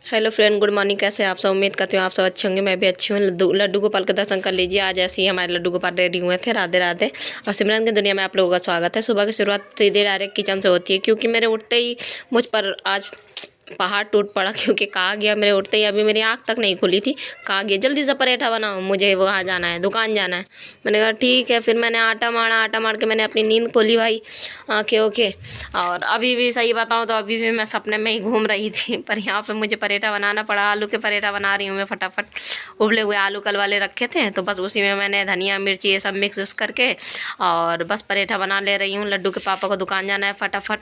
Hello friend, good morning. कैसे हैं आप सब? उम्मीद करती हूँ आप सब अच्छे होंगे। मैं भी अच्छी हूँ। लड्डू गोपाल का दर्शन कर लीजिए। आज ऐसे ही हमारे लड्डू गोपाल रेडी हुए थे। राधे राधे। और सिमरन की दुनिया में आप लोगों का स्वागत है। सुबह की शुरुआत सीधे डायरेक्ट किचन से होती है, क्योंकि मेरे उठते ही मुझ पर आज पहाड़ टूट पड़ा। क्योंकि कहा गया मेरे उठते ही, अभी मेरी आँख तक नहीं खुली थी, कहा गया जल्दी से पराठा बनाओ, मुझे वहाँ जाना है, दुकान जाना है। मैंने कहा ठीक है। फिर मैंने आटा मार के मैंने अपनी नींद खोली भाई, आँखें ओके। और अभी भी सही बताऊँ तो अभी भी मैं सपने में ही घूम रही थी। पर यहाँ पे मुझे पराठा बनाना पड़ा। आलू के पराठा बना रही हूँ मैं फटाफट। उबले हुए आलू कल वाले रखे थे, तो बस उसी में मैंने धनिया मिर्ची ये सब मिक्स करके और बस पराठा बना ले रही हूँ। लड्डू के पापा को दुकान जाना है फटाफट।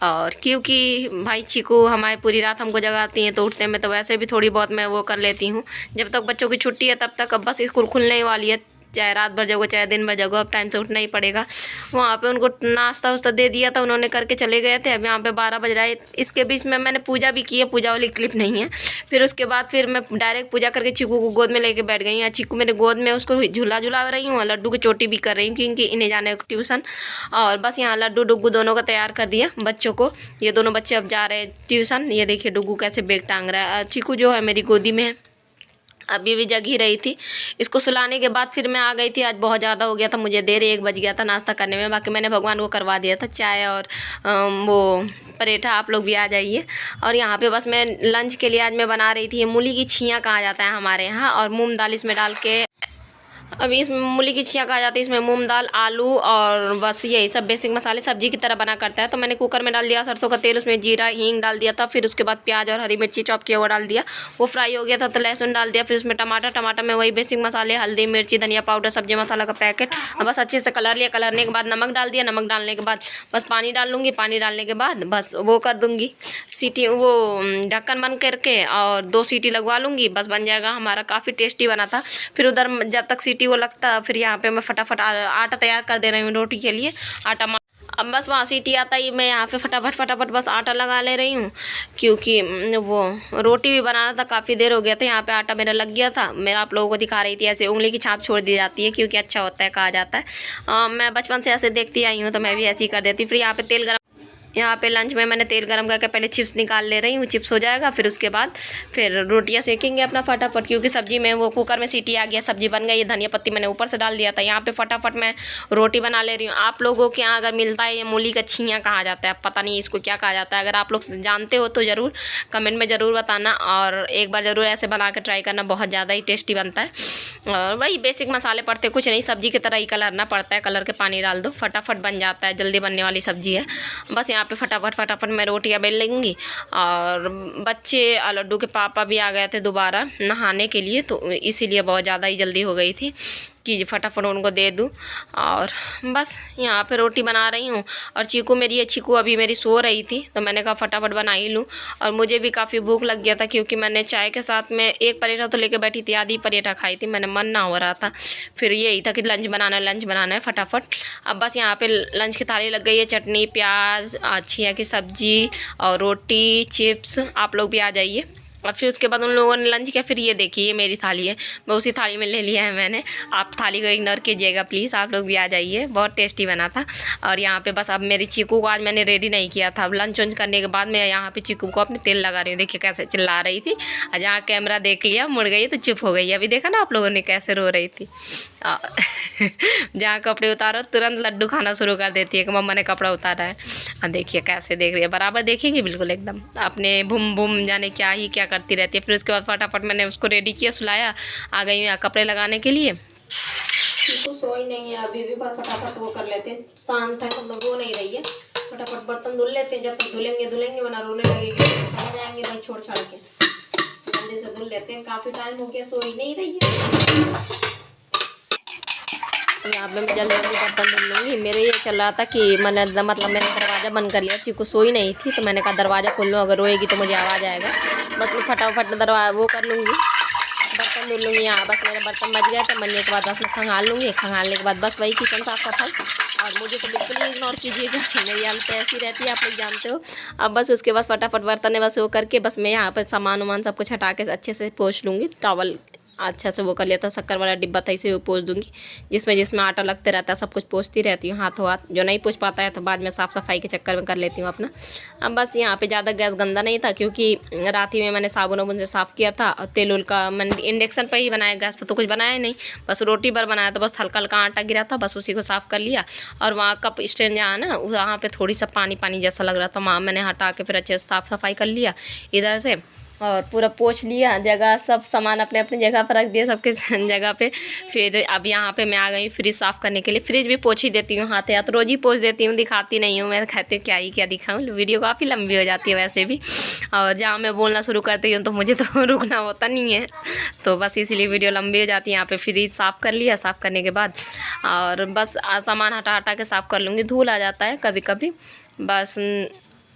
और क्योंकि भाई चीकू हमारे पूरी रात हमको जगाती हैं, तो उठने में तो वैसे भी थोड़ी बहुत मैं वो कर लेती हूँ। जब तक बच्चों की छुट्टी है तब तक, अब बस स्कूल खुलने ही वाली है, चाहे रात भर जगो चाहे दिन भर जगो, अब टाइम से उठना ही पड़ेगा। वहाँ पे उनको नाश्ता वास्ता दे दिया था, उन्होंने करके चले गए थे। अब यहाँ पे 12 बज रहा है। इसके बीच में मैंने पूजा भी की है, पूजा वाली क्लिप नहीं है। फिर उसके बाद फिर मैं डायरेक्ट पूजा करके चीकू को गोद में लेके बैठ गई हूँ। चीकू मेरे गोद में, उसको झूला झुला रही हूँ, लड्डू की चोटी भी कर रही हूँ, क्योंकि इन्हें जाने को ट्यूशन। और बस यहाँ लड्डू डुग्गू दोनों को तैयार कर दिया बच्चों को। ये दोनों बच्चे अब जा रहे हैं ट्यूशन। ये देखिए डुग्गू कैसे बैग टांग रहा है। चीकू जो है मेरी गोदी में है, अभी भी जग ही रही थी। इसको सुलाने के बाद फिर मैं आ गई थी। आज बहुत ज़्यादा हो गया था मुझे, देर 1 बज गया था नाश्ता करने में। बाकी मैंने भगवान को करवा दिया था चाय और वो पराठा। आप लोग भी आ जाइए। और यहाँ पे बस मैं लंच के लिए आज मैं बना रही थी, मूली की छियाँ कहा जाता है हमारे यहाँ, और मूंग दाल इसमें डाल के। अभी इसमें मूली की छियाँ कहा जाती है। इसमें मूंग दाल, आलू और बस यही सब बेसिक मसाले सब्जी की तरह बना करता है। तो मैंने कुकर में डाल दिया सरसों का तेल, उसमें जीरा हींग डाल दिया था। फिर उसके बाद प्याज और हरी मिर्ची चॉप किया हुआ डाल दिया, वो फ्राई हो गया था। तो लहसुन डाल दिया। फिर उसमें टमाटर में वही बेसिक मसाले, हल्दी मिर्ची धनिया पाउडर सब्जी मसाला का पैकेट। बस अच्छे से कलर लिया। कलरने के बाद नमक डाल दिया। नमक डालने के बाद बस पानी डाल लूँगी। पानी डालने के बाद बस वो कर दूँगी सीटी, वो ढक्कन बंद करके और 2 सीटी लगवा लूँगी। बस बन जाएगा हमारा। काफ़ी टेस्टी बना था। फिर उधर जब तक सीटी वो लगता, फिर यहाँ पे मैं फटाफट आटा तैयार कर दे रही हूँ रोटी के लिए। अब बस वहाँ सीटी आता ही मैं यहाँ पे फटाफट बस आटा लगा ले रही हूँ, क्योंकि वो रोटी भी बनाना था। काफ़ी देर हो गया था। यहाँ पे आटा मेरा लग गया था। मैं आप लोगों को दिखा रही थी, ऐसे उंगली की छाप छोड़ दी जाती है, क्योंकि अच्छा होता है कहा जाता है। मैं बचपन से ऐसे देखती आई हूँ, तो मैं भी ऐसे ही कर देती। फिर यहाँ पे लंच में मैंने तेल गरम करके पहले चिप्स निकाल ले रही हूँ। चिप्स हो जाएगा, फिर उसके बाद फिर रोटियाँ सेकेंगे अपना फटाफट, क्योंकि सब्जी में वो कुकर में सीटी आ गया, सब्जी बन गई। धनिया पत्ती मैंने ऊपर से डाल दिया था। यहाँ पे फटाफट मैं रोटी बना ले रही हूँ। आप लोगों के यहाँ अगर मिलता है ये मूली का छियाँ कहा जाता है, पता नहीं इसको क्या कहा जाता है। अगर आप लोग जानते हो तो ज़रूर कमेंट में ज़रूर बताना, और एक बार ज़रूर ऐसे बना के ट्राई करना, बहुत ज़्यादा ही टेस्टी बनता है। और वही बेसिक मसाले पड़ते, कुछ नहीं, सब्जी की तरह ही कलरना पड़ता है। कलर के पानी डाल दो, फटाफट बन जाता है, जल्दी बनने वाली सब्जी है। बस यहाँ पे फटाफट मैं रोटियां बेल लूँगी। और बच्चे लड्डू के पापा भी आ गए थे दोबारा नहाने के लिए, तो इसीलिए बहुत ज़्यादा ही जल्दी हो गई थी कि फटाफट उनको दे दूँ। और बस यहाँ पे रोटी बना रही हूँ। और चीकू अभी मेरी सो रही थी, तो मैंने कहा फटाफट बना ही लूँ। और मुझे भी काफ़ी भूख लग गया था, क्योंकि मैंने चाय के साथ में एक पराठा तो लेके बैठी थी, आधी पराठा खाई थी मैंने, मन ना हो रहा था। फिर यही था कि लंच बनाना है फटाफट। अब बस यहाँ पे लंच की थाली लग गई है। चटनी, प्याज, छिया की सब्जी और रोटी, चिप्स। आप लोग भी आ जाइए। और फिर उसके बाद उन लोगों ने लंच किया। फिर ये देखिए ये मेरी थाली है, मैं उसी थाली में ले लिया है मैंने। आप थाली को इग्नोर कीजिएगा प्लीज़, आप लोग भी आ जाइए, बहुत टेस्टी बना था। और यहाँ पे बस अब मेरी चीकू को आज मैंने रेडी नहीं किया था। अब लंच वंच करने के बाद मैं यहाँ पे चीकू को अपने तेल लगा रही हूँ। देखिए कैसे चिल्ला रही थी, और जहाँ कैमरा देख लिया मुड़ गई तो चुप हो गई। अभी देखा ना आप लोगों ने कैसे रो रही थी। जहाँ कपड़े उतारो तुरंत लड्डू खाना शुरू कर देती है कि मम्मा ने कपड़ा उतारा है। देखिए कैसे देख रही है, बराबर देखेंगे बिल्कुल एकदम अपने भूम भूम जाने क्या करती रहती है। फिर उसके बाद फटाफट मैंने उसको रेडी किया, सुलाया, आ गई हूँ कपड़े लगाने के लिए। तो सोई नहीं है अभी भी, पर फटाफट वो कर लेते हैं। शांत है, मतलब रो नहीं रही है। फटाफट बर्तन धुल लेते हैं, जब तक धुलेंगे वरना रोने लगेगी, चले जाएंगे भाई छोड़ छाड़ के। जल्दी से धुल लेते हैं, काफ़ी टाइम हो गया सोई नहीं रही है। यहाँ पे मैं जल्दी बर्तन धुल लूँगी। मेरे ये चल रहा था कि मैंने दरवाज़ा बंद कर लिया। चीकू सोई नहीं थी, तो मैंने कहा दरवाज़ा खोल लूँ, अगर रोएगी तो मुझे आवाज़ आएगा। बस मैं फटाफट दरवाज़ा वो कर लूँगी, बर्तन धुल लूँगी। यहाँ बस मेरे बर्तन बच गए थे, बनने के बाद बस मैं खंगाल लूँगी। खंगालने के बाद बस वही किचन साफ सफाई। और मुझे तो बिल्कुल ही इग्नोर कीजिएगा, मेरी हालत ऐसी रहती है, आप लोग जानते हो। अब बस उसके बाद फटाफट बर्तन बस वो करके बस मैं यहाँ पर सामान वामान सब कुछ हटा के अच्छे से पोंछ लूँगी। टॉवल अच्छा से वो कर लिया था। शक्कर वाला डिब्बा था, इसे वो पोंछ दूंगी, जिसमें जिसमें आटा लगते रहता है सब कुछ पोंछती रहती हूँ हाथों हाथ। जो नहीं पोंछ पाता है तो बाद में साफ़ सफाई के चक्कर में कर लेती हूँ अपना। अब बस यहाँ पे ज़्यादा गैस गंदा नहीं था, क्योंकि रात ही में मैंने साबुन वाबुन से साफ़ किया था। और तेल उल का मैंने इंडक्शन पर ही बनाया, गैस पर तो कुछ बनाया नहीं, बस रोटी भर बनाया था। बस हल्का हल्का आटा गिरा था, बस उसी को साफ़ कर लिया। और वहाँ कप स्टैंड जहाँ ना, वहाँ पर थोड़ी सा पानी पानी जैसा लग रहा था, वहाँ मैंने हटा के फिर अच्छे से साफ़ सफाई कर लिया इधर से, और पूरा पोंछ लिया जगह। सब सामान अपने अपनी जगह पर रख दिया, सबके जगह पे। फिर अब यहाँ पे मैं आ गई फ्रिज साफ़ करने के लिए। फ्रिज भी पोंछ ही देती हूँ हाथ हाथ, रोज़ ही पोंछ देती हूँ, दिखाती नहीं हूँ मैं। कहती हूँ क्या ही क्या दिखाऊँ, वीडियो काफ़ी लंबी हो जाती है वैसे भी। और जहाँ मैं बोलना शुरू करती हूँ तो मुझे तो रुकना होता नहीं है, तो बस इसीलिए वीडियो लंबी हो जाती है। यहाँ पर फ्रिज साफ़ कर लिया, साफ़ करने के बाद और बस सामान हटा हटा के साफ़ कर लूँगी। धूल आ जाता है कभी कभी, बस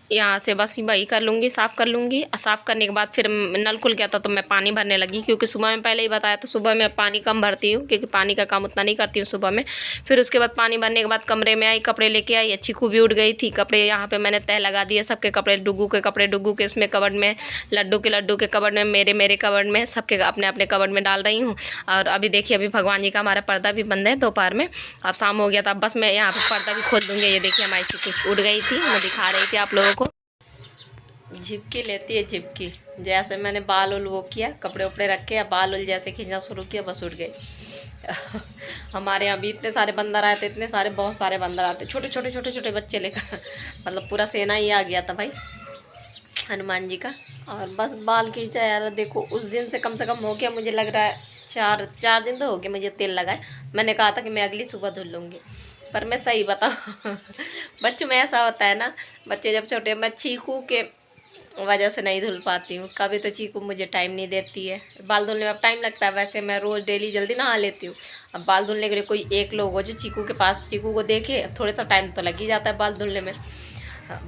यहाँ से बस वही कर लूँगी, साफ़ कर लूँगी। साफ़ करने के बाद फिर नल खुल गया था तो मैं पानी भरने लगी, क्योंकि सुबह में पहले ही बताया था सुबह मैं पानी कम भरती हूँ, क्योंकि पानी का काम उतना नहीं करती हूँ सुबह में। फिर उसके बाद पानी भरने के बाद कमरे में आई, कपड़े लेके आई। चीकू भी उठ गई थी, कपड़े यहाँ पे मैंने तह लगा दिए, सबके कपड़े, डुग्गू के कपड़े डुग्गू के इसमें कबर्ड में, लड्डू के कबर्ड में, मेरे कबर्ड में, सबके अपने अपने कबर्ड में डाल रही हूँ। और अभी देखिए, अभी भगवान जी का हमारा पर्दा भी बंद है दोपहर में। अब शाम हो गया था, बस मैं यहाँ पर पर्दा भी खोल दूँगी। ये देखिए हमारी चीकू उठ गई थी, मैं दिखा रही थी आप लोगों को। झिपकी लेती है झिपकी, जैसे मैंने बाल उल वो किया, कपड़े उपड़े रखे या बाल उल जैसे खींचना शुरू किया, बस उठ गए। हमारे यहाँ भी इतने सारे बंदर आए थे, इतने सारे, बहुत सारे बंदर आते, छोटे छोटे छोटे छोटे बच्चे लेकर। मतलब पूरा सेना ही आ गया था भाई हनुमान जी का। और बस बाल खींचा यार। देखो उस दिन से कम हो गया, मुझे लग रहा है चार दिन तो हो गए मुझे तेल लगाए। मैंने कहा था कि मैं अगली सुबह धुल लूँगी, पर मैं सही बताऊँ बच्चों में ऐसा होता है ना, बच्चे जब छोटे, मैं चीकू के वजह से नहीं धुल पाती हूँ। कभी तो चीकू मुझे टाइम नहीं देती है, बाल धुलने में अब टाइम लगता है। वैसे मैं रोज़ डेली जल्दी नहा लेती हूँ, अब बाल धुलने के लिए कोई एक लोग हो जो चीकू के पास, चीकू को देखे, थोड़ा सा टाइम तो लग ही जाता है बाल धुलने में।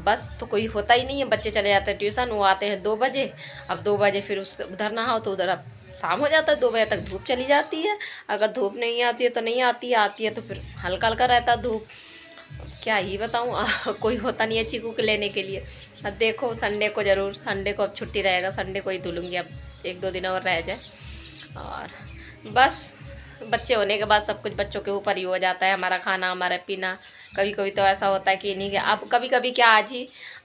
बस तो कोई होता ही नहीं है, बच्चे चले जाते हैं ट्यूशन, वो आते हैं 2 बजे। अब 2 बजे फिर उस उधर नहाओ तो उधर अब शाम हो जाता है, 2 बजे तक धूप चली जाती है। अगर धूप नहीं आती है तो नहीं आती है, आती है तो फिर हल्का हल्का रहता है धूप। क्या ही बताऊँ कोई होता नहीं है चीकू के लेने के लिए। अब देखो संडे को ज़रूर, संडे को अब छुट्टी रहेगा, संडे को ही धुलूँगी। अब 1-2 दिन और रह जाए, और बस बच्चे होने के बाद सब कुछ बच्चों के ऊपर ही हो जाता है, हमारा खाना, हमारा पीना। कभी कभी तो ऐसा होता है कि नहीं कि अब कभी कभी क्या,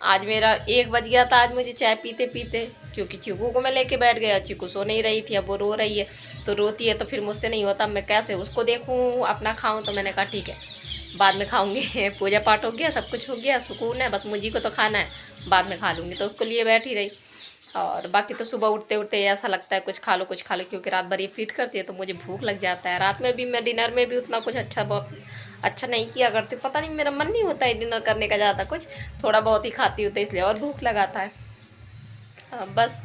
आज मेरा 1 बज गया था आज मुझे चाय पीते पीते, क्योंकि चीकू को मैं लेके बैठ गया। चीकू सो नहीं रही थी, अब वो रो रही है, तो रोती है तो फिर मुझसे नहीं होता, मैं कैसे उसको देखूँ अपना खाऊँ। तो मैंने कहा ठीक है बाद में खाऊंगी पूजा पाठ हो गया, सब कुछ हो गया, सुकून है, बस मुझे को तो खाना है, बाद में खा लूँगी। तो उसको लिए बैठ ही रही। और बाकी तो सुबह उठते उठते ऐसा लगता है कुछ खा लो कुछ खा लो, क्योंकि रात भर ये फीड करती है तो मुझे भूख लग जाता है। रात में भी मैं डिनर में भी उतना कुछ बहुत अच्छा नहीं किया करती, पता नहीं मेरा मन नहीं होता है डिनर करने का ज़्यादा, कुछ थोड़ा बहुत ही खाती हूँ तो इसलिए और भूख लगाता है। बस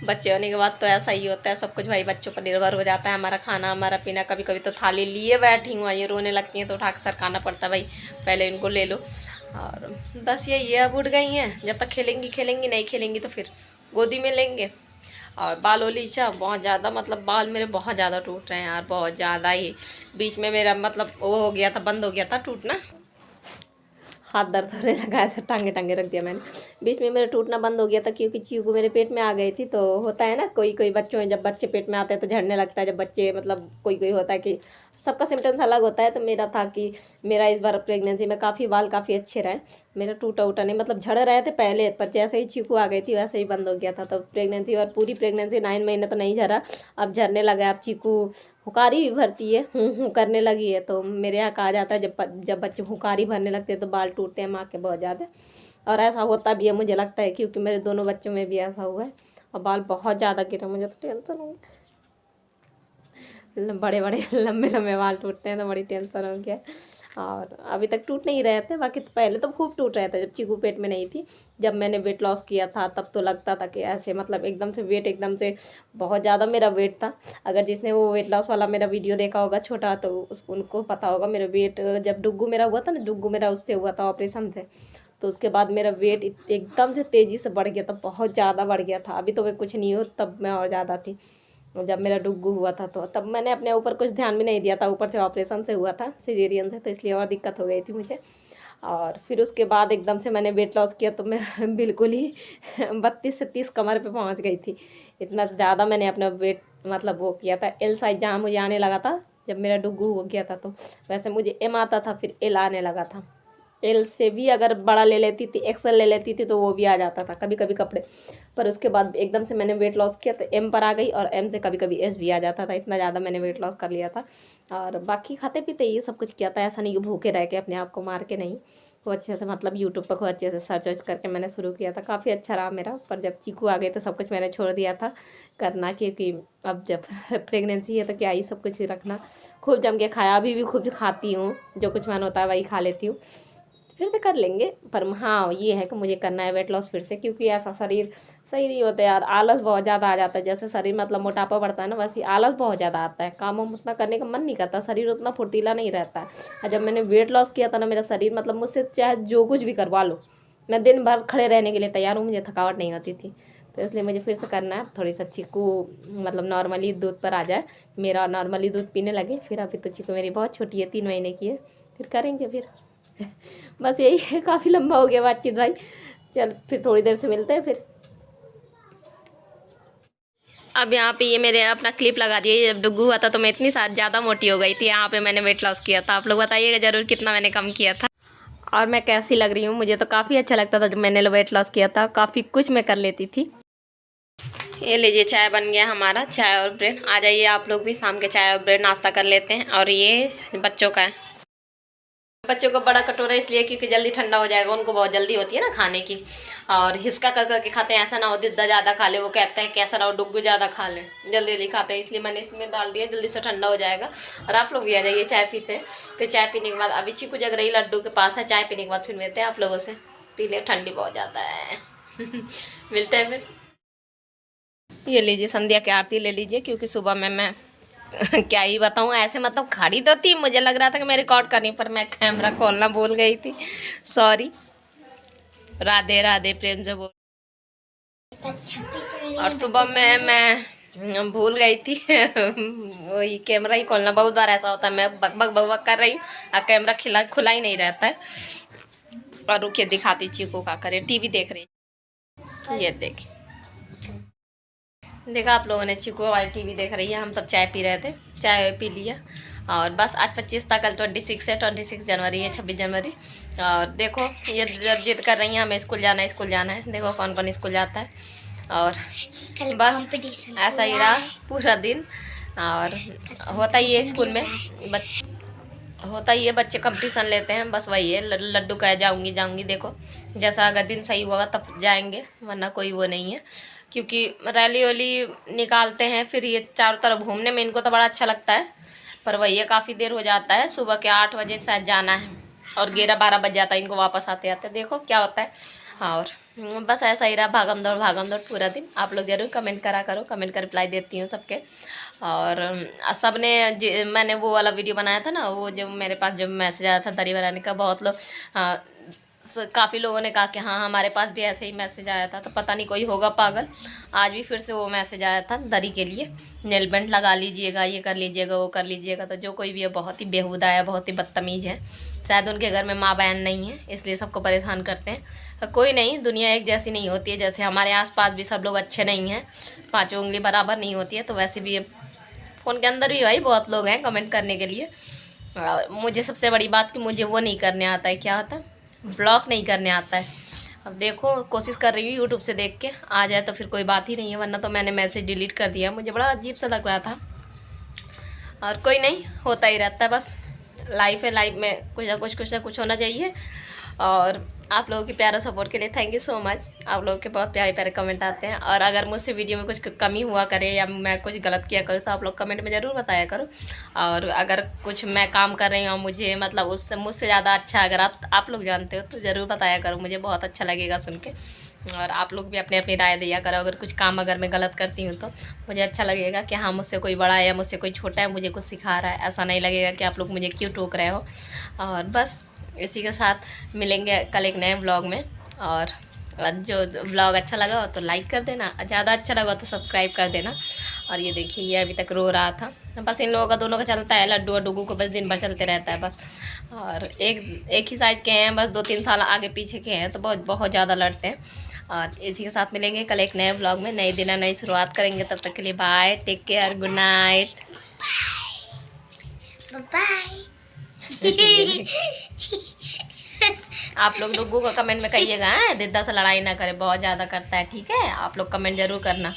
बच्चे होने के बाद तो ऐसा ही होता है, सब कुछ भाई बच्चों पर निर्भर हो जाता है, हमारा खाना, हमारा पीना। कभी कभी तो थाली लिए बैठी हूँ, ये रोने लगती हैं तो उठा के सरकाना पड़ता है, भाई पहले इनको ले लो। और बस यही है, अब उठ गई हैं, जब तक खेलेंगी खेलेंगी, नहीं खेलेंगी तो फिर गोदी में लेंगे। और बाल ओलीचा बहुत ज़्यादा, मतलब बाल मेरे बहुत ज़्यादा टूट रहे हैं यार, बहुत ज़्यादा ही। बीच में मेरा मतलब वो हो गया था, बंद हो गया था टूटना, हाथ दर्द होने लगा, ऐसे टांगे टांगे रख दिया मैंने। बीच में मेरा टूटना बंद हो गया था, क्योंकि चीकू मेरे पेट में आ गई थी। तो होता है ना कोई कोई बच्चों में, जब बच्चे पेट में आते हैं तो झड़ने लगता है, जब बच्चे मतलब कोई होता है कि सबका सिम्टम्स अलग होता है। तो मेरा था कि मेरा इस बार प्रेगनेंसी में काफ़ी बाल काफ़ी अच्छे रहे, मेरा टूटा उटा नहीं, मतलब झड़ रहे थे पहले, पर जैसे ही चीकू आ गई थी वैसे ही बंद हो गया था। तो प्रेगनेंसी और पूरी प्रेगनेंसी 9 महीने तो नहीं झरा, अब झरने लगा। अब चीकू हुकारी भी भरती है, हूँ करने लगी है। तो मेरे यहाँ कहा जाता है जब बच्चे हुकारी भरने लगते हैं तो बाल टूटते हैं माँ के बहुत ज़्यादा, और ऐसा होता भी है मुझे लगता है, क्योंकि मेरे दोनों बच्चों में भी ऐसा हुआ है। और बाल बहुत ज़्यादा गिरा, मुझे तो टेंशन हो गया, बड़े बड़े लंबे लंबे बाल टूटते हैं तो बड़ी टेंशन हो गया। और अभी तक टूट नहीं रहे थे, बाकी तो पहले तो खूब टूट रहे थे जब चीकू पेट में नहीं थी। जब मैंने वेट लॉस किया था तब तो लगता था कि ऐसे, मतलब एकदम से वेट, एकदम से बहुत ज़्यादा मेरा वेट था। अगर जिसने वो वेट लॉस वाला मेरा वीडियो देखा होगा छोटा, तो उनको पता होगा मेरा वेट, जब डुग्गू मेरा हुआ था ना, डुग्गू मेरा उससे हुआ था ऑपरेशन से, तो उसके बाद मेरा वेट एकदम से तेज़ी से बढ़ गया था, बहुत ज़्यादा बढ़ गया था। अभी तो मैं कुछ नहीं हो, तब मैं और ज़्यादा थी जब मेरा डुग्गू हुआ था। तो तब मैंने अपने ऊपर कुछ ध्यान भी नहीं दिया था, ऊपर से ऑपरेशन से हुआ था, सिजेरियन से, तो इसलिए और दिक्कत हो गई थी मुझे। और फिर उसके बाद एकदम से मैंने वेट लॉस किया तो मैं बिल्कुल ही 32 से 30 कमर पे पहुंच गई थी। इतना ज़्यादा मैंने अपना वेट मतलब वो किया था। एल साइज जहाँ मुझे आने लगा था जब मेरा डुग्गू हो गया था, तो वैसे मुझे एम आता था, फिर एल आने लगा था। एल से भी अगर बड़ा ले लेती थी, एक्सल ले लेती थी, तो वो भी आ जाता था कभी कभी कपड़े। पर उसके बाद एकदम से मैंने वेट लॉस किया तो एम पर आ गई, और एम से कभी कभी एस भी आ जाता था। इतना ज़्यादा मैंने वेट लॉस कर लिया था। और बाकी खाते पीते ये सब कुछ किया था, ऐसा नहीं कि भूखे रह के अपने आप को मार के, नहीं। वो अच्छे से मतलब यूट्यूब पर खूब अच्छे से सर्च वर्च करके मैंने शुरू किया था। काफ़ी अच्छा रहा मेरा। पर जब चीकू आ गए तो सब कुछ मैंने छोड़ दिया था करना, क्योंकि अब जब प्रेगनेंसी है तो क्या ही सब कुछ रखना। खूब जम के खाया, अभी भी खूब खाती हूँ, जो कुछ मन होता है वही खा लेती हूँ। फिर तो कर लेंगे। पर हाँ, ये है कि मुझे करना है वेट लॉस फिर से, क्योंकि ऐसा शरीर सही नहीं होता यार। आलस बहुत ज़्यादा आ जाता है। जैसे शरीर मतलब मोटापा बढ़ता है ना, वैसे आलस बहुत ज़्यादा आता है। काम वाम उतना करने का मन नहीं करता, शरीर उतना फुर्तीला नहीं रहता है। और जब मैंने वेट लॉस किया था ना, मेरा शरीर मतलब मुझसे चाहे जो कुछ भी करवा लो, मैं दिन भर खड़े रहने के लिए तैयार हूँ, मुझे थकावट नहीं होती थी। तो इसलिए मुझे फिर से करना है। थोड़ी सा चीकू मतलब नॉर्मली दूध पर आ जाए, मेरा नॉर्मली दूध पीने लगे। फिर अभी तो चीकू मेरी बहुत छोटी है, 3 महीने की है। फिर करेंगे फिर। बस यही है। काफ़ी लंबा हो गया बातचीत भाई। चल फिर थोड़ी देर से मिलते हैं फिर। अब यहाँ पे ये मेरे अपना क्लिप लगा दिए। जब डुग्गू हुआ था तो मैं इतनी ज़्यादा मोटी हो गई थी। यहाँ पे मैंने वेट लॉस किया था। आप लोग बताइएगा ज़रूर कितना मैंने कम किया था और मैं कैसी लग रही हूँ। मुझे तो काफ़ी अच्छा लगता था जब मैंने वेट लॉस किया था। काफ़ी कुछ मैं कर लेती थी। ये लीजिए, चाय बन गया हमारा, चाय और ब्रेड। आ जाइए आप लोग भी, शाम के चाय और ब्रेड नाश्ता कर लेते हैं। और ये बच्चों का है। बच्चों को बड़ा कटोरा इसलिए क्योंकि जल्दी ठंडा हो जाएगा। उनको बहुत जल्दी होती है ना खाने की, और हिसका कर करके खाते हैं। ऐसा ना हो दिद्दा ज़्यादा खा ले, वो कहते हैं कैसा ना हो डुग्गू ज़्यादा खा ले, जल्दी जल्दी खाते हैं। इसलिए मैंने इसमें डाल दिया, जल्दी से ठंडा हो जाएगा। और आप लोग भी आ जाइए, चाय पीते हैं। फिर चाय पीने के बाद अभी चीकू जग रही लड्डू के पास है। चाय पीने के बाद फिर मिलते हैं आप लोगों से। पी ले, ठंडी बहुत ज़्यादा है। मिलते हैं फिर। ये लीजिए, संध्या की आरती ले लीजिए, क्योंकि सुबह में मैं क्या ही बताऊँ, ऐसे मतलब खड़ी तो थी, मुझे लग रहा था कि मैं रिकॉर्ड कर रही हूँ, पर मैं कैमरा खोलना भूल गई थी। सॉरी। राधे राधे, प्रेम से बोल। और सुबह में मैं भूल गई थी। वही कैमरा ही खोलना। बहुत बार ऐसा होता है, मैं बक बक बक बक कर रही हूँ और कैमरा खुला ही नहीं रहता है। और रुकिए दिखाती चीकू का करे, टीवी देख रही। ये देखिए, देखा आप लोगों ने, चीकू वाली टीवी देख रही है। हम सब चाय पी रहे थे, चाय पी लिया। और बस आज 25 था, कल 26 है। 26 जनवरी है, 26 जनवरी। और देखो ये जिद कर रही हैं हमें स्कूल जाना है, स्कूल जाना है। देखो कौन कौन स्कूल जाता है। और बस ऐसा ही रहा पूरा दिन। और होता ही है स्कूल में, होता ही है, बच्चे कंपटीशन लेते हैं। बस वही है, लड्डू कह जाऊंगी जाऊंगी। देखो जैसा अगर दिन सही होगा तब जाएंगे, वरना कोई वो नहीं है। क्योंकि रैली वैली निकालते हैं, फिर ये चारों तरफ घूमने में इनको तो बड़ा अच्छा लगता है। पर वही है, काफ़ी देर हो जाता है। सुबह के 8 बजे शायद जाना है, और 11-12 बज जाता है इनको वापस आते आते। देखो क्या होता है। और बस ऐसा ही रहा, भागम दौड़ पूरा दिन। आप लोग ज़रूर कमेंट करा करो, कमेंट का रिप्लाई देती हूँ सबके। और सब ने मैंने वो वाला वीडियो बनाया था ना, वो जो मेरे पास जो मैसेज आया था दरी बनाने का, बहुत लोग काफ़ी लोगों ने कहा कि हाँ हमारे पास भी ऐसे ही मैसेज आया था। तो पता नहीं कोई होगा पागल, आज भी फिर से वो मैसेज आया था दरी के लिए। नेल बेंट लगा लीजिएगा, ये कर लीजिएगा, वो कर लीजिएगा। तो जो कोई भी है बहुत ही बेहुदा है, बहुत ही बदतमीज़ है। शायद उनके घर में माँ बहन नहीं है, इसलिए सबको परेशान करते हैं। कोई नहीं, दुनिया एक जैसी नहीं होती है। जैसे हमारे आसपास भी सब लोग अच्छे नहीं हैं, 5 उंगली बराबर नहीं होती है, तो वैसे भी फ़ोन के अंदर भी भाई बहुत लोग हैं कमेंट करने के लिए। मुझे सबसे बड़ी बात कि मुझे वो नहीं करने आता है, क्या होता है, ब्लॉक नहीं करने आता है। अब देखो कोशिश कर रही हूँ यूट्यूब से देख के आ जाए तो फिर कोई बात ही नहीं है, वरना तो मैंने मैसेज डिलीट कर दिया। मुझे बड़ा अजीब सा लग रहा था। और कोई नहीं, होता ही रहता है। बस लाइफ है, लाइफ में कुछ ना कुछ होना चाहिए। और आप लोगों की प्यारा सपोर्ट के लिए थैंक यू सो मच। आप लोगों के बहुत प्यारे प्यारे कमेंट आते हैं। और अगर मुझसे वीडियो में कुछ कमी हुआ करे या मैं कुछ गलत किया करूँ तो आप लोग कमेंट में ज़रूर बताया करो। और अगर कुछ मैं काम कर रही हूँ मुझे मतलब उससे मुझसे ज़्यादा अच्छा अगर आप लोग जानते हो तो ज़रूर बताया करो, मुझे बहुत अच्छा लगेगा सुन के। और आप लोग भी अपनी अपनी राय दिया करो। अगर कुछ काम अगर मैं गलत करती हूँ तो मुझे अच्छा लगेगा कि हाँ मुझसे कोई बड़ा है या मुझसे कोई छोटा है मुझे कुछ सिखा रहा है। ऐसा नहीं लगेगा कि आप लोग मुझे क्यों टोक रहे हो। और बस इसी के साथ मिलेंगे कल एक नए ब्लॉग में। और जो ब्लॉग अच्छा लगा हो तो लाइक कर देना, ज़्यादा अच्छा लगा तो सब्सक्राइब कर देना। और ये देखिए ये अभी तक रो रहा था। बस इन लोगों का दोनों का चलता है, लड्डू और डुगू को बस दिन भर चलते रहता है बस। और एक ही साइज़ के हैं, बस 2-3 साल आगे पीछे के हैं, तो बहुत बहुत ज़्यादा लड़ते हैं। और इसी के साथ मिलेंगे कल एक नए व्लॉग में, नई दिन नई शुरुआत करेंगे। तब तक के लिए bye, take care, good night, bye. आप लोग डुगू को कमेंट में कहिएगा दिद्दा से लड़ाई ना करे, बहुत ज़्यादा करता है, ठीक है? आप लोग कमेंट जरूर करना।